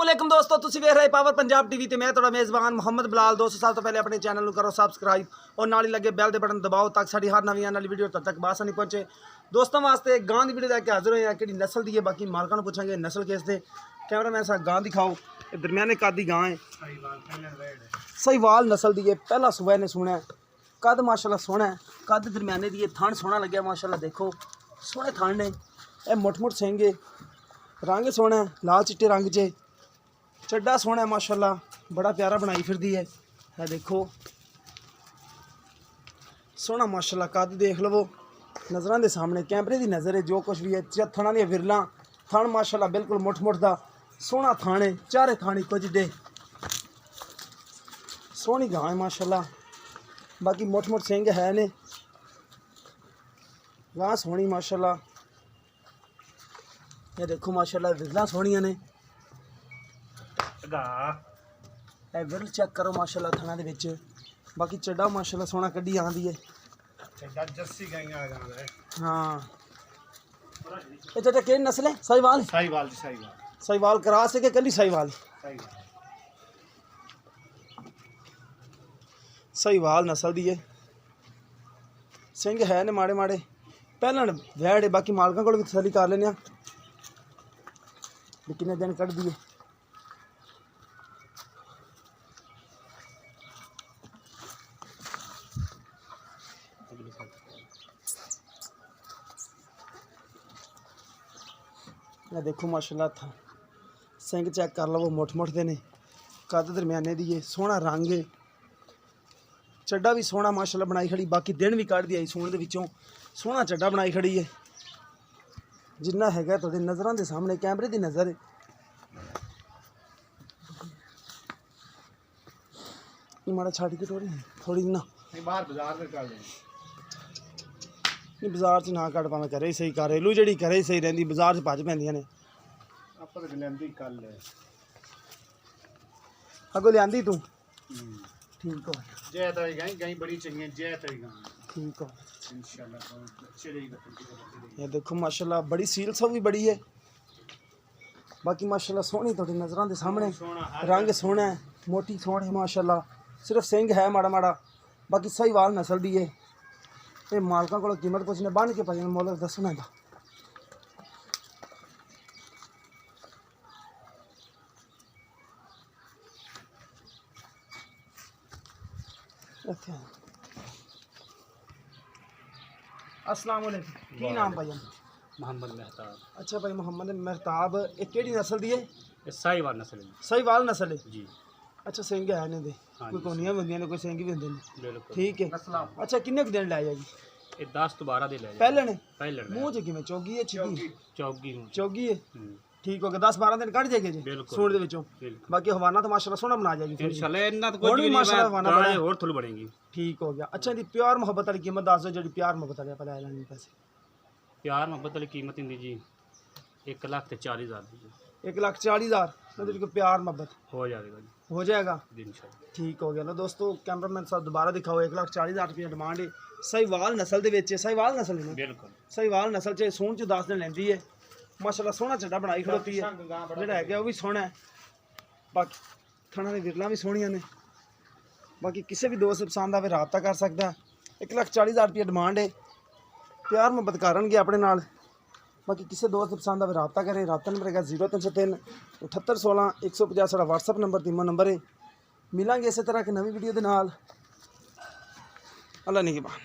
अस्सलामुअलैकुम दोस्तों, तुसीं वेख रहे पावर पंजाब टीवी ते मैं तुहाडा मेज़बान मुहम्मद बिलाल। दोस्तों, सब तो पहले अपने चैनल को करो सब्सक्राइब और नाल ही लगे बैल दे बटन दबाओ ताकि साडी हर नवीं आने वाली वीडियो तद तक बासानी पहुंचे। दोस्तों वास्ते गां दी वीडियो लैके हाजिर होए हैं, किहड़ी नस्ल दी है, बाकी मालकां नूं पुछांगे नस्ल किस दे। कैमरामैन साहब गां दिखाओ, दरमियाने कद दी गां है, सहीवाल नस्ल दी है, पहला सुबह ने सुना है, कद माशाल्लाह सोहना है, कद दरमियाने दी है, थण सोहना लग्या माशाल्लाह, देखो सोहने थण ने, यह मुठ मुठ सिंह, रंग सोहना है, लाल चिट्टे रंग च, चड्डा सोहना है माशाल्लाह, बड़ा प्यारा बनाई फिरदी है देखो सोहना माशाल्लाह, कद देख लवो नज़रां दे सामने, कैमरे की नज़र है, जो कुछ भी है, थणा दी विरला थण माशाल्लाह बिल्कुल मुठ मुठ दा सोहना थण है, चारे थण इक्को जिह्डे, सोहनी गां है माशाल्लाह, बाकी मुठ मुठ सिंह है ने, गां सोहनी माशाल्लाह, ये देखो माशाल्लाह विरला सोहनियां ने, विरल चेक करो माशाल्लाह थाना दे विच, बाकी चड्डा माशाल्लाह सोहना कड्डी आंदी है। हाँ ये चाचा केड़ी नस्ल है? साहिवाल साहिवाल क्रॉस है कि कली साहिवाल? साहिवाल नस्ल दी है, सिंह है ने माड़े माड़े, पहला वैड़ है, बाकी मालकां कोल भी तसल्ली कर लेने भी किन्ने दिन कढ़ दी है। ये देखो माशाल्लाह था सिंह चेक कर लो, मुठ मुठ दे ने, कद दरमियाने दी है, सोहना रंग है, चड्डा भी सोहना माशाल्लाह बनाई खड़ी, बाकी दिन भी कढ़ दी आई सूण दे विचों, सोहना चड्डा बनाई खड़ी है, जिन्ना हैगा तुहाडे नज़रां दे सामने, कैमरे दी नज़र है। माड़ा छाड़ी के थोड़ी ना बाहर बाजार में कर नहीं, बाजार च ना कट पावे, करे ही सही, घरेलू जी करे ही सही रही, बाजार च भज पैंदियां ने। अगों लियांदी तू ठीक हो, ठीक हो ये देखो माशाल्लाह बड़ी सील सब भी बड़ी है, बाकी माशाल्लाह सोहनी थोड़ी नज़रां दे सामने, रंग सोहना है, मोटी सोहनी है माशाल्लाह, सिर्फ सिंह है माड़ा माड़ा, बाकी साहिवाल नस्ल दी है। ये मालकां कोलों कीमत पुछने बन के भाई मुल्ल दसना दा। अस्सलाम वालेकुम, की नाम भाई? मोहम्मद मेहताब। अच्छा भाई मोहम्मद मेहताब, ये केड़ी नस्ल दी है? साहिवाल नस्ल है। साहिवाल नस्ल है जी। अच्छा सिंह है ने दे, कोई कोनियां भी होंदियां ने, कोई सिंह भी होंदे ने, बिल्कुल ठीक है। अच्छा किन्ने क दिन लै जाएगी? ये 10 तो 12 दे ले पहले ने पहले मुंह च किवें चौगी है, छिपी चौगी है, ठीक हो गया, 10-12 दिन कट जाएगी जी सूट दे विचों, बाकी हवाना तो माशाल्लाह सोहना बना जाएगी इंशाल्लाह, इन्ना तो कोई नहीं माशाल्लाह हवाना बड़ा और थोड़ी बढ़ेगी। ठीक हो गया। अच्छा दी प्यार मोहब्बत वाली कीमत दस दो, जेडी प्यार मोहब्बत वाली पहले लेनी पैसे। प्यार मोहब्बत वाली कीमत इंदी जी 1,40,000 दी, 1,40,000 मतलब को प्यार मोहब्बत हो जाएगा जी, हो जाएगा इंशाल्लाह। ठीक हो गया ना दोस्तों, कैमरामैन साहब दोबारा दिखाओ, 1,40,000 रुपये डिमांड है, साहिवाल नस्ल दे विच, साहिवाल नस्ल है बिल्कुल, साहिवाल नस्ल च सूण च 10 दिन लैंदी है माशाल्लाह, सोहना चड्डा बनाई खड़ोती है, जेड़ा है वो भी सोहना है, बाकी थणा दे विरला भी सोहनियां ने, बाकी किसी भी दोस्त पसंद आवे राबता कर सकता है। 1,40,000 रुपये डिमांड है, प्यार मुहब्बत करनगे अपने नाल, बाकी किसी दोस्त पसंद आवे राबता करे। राबता नंबर है 0303 7816 150, साडा व्हाट्सअप नंबर तीमो नंबर है। मिलांगे इस तरह की नवी वीडियो के नाल, अल्लाह निगहबान।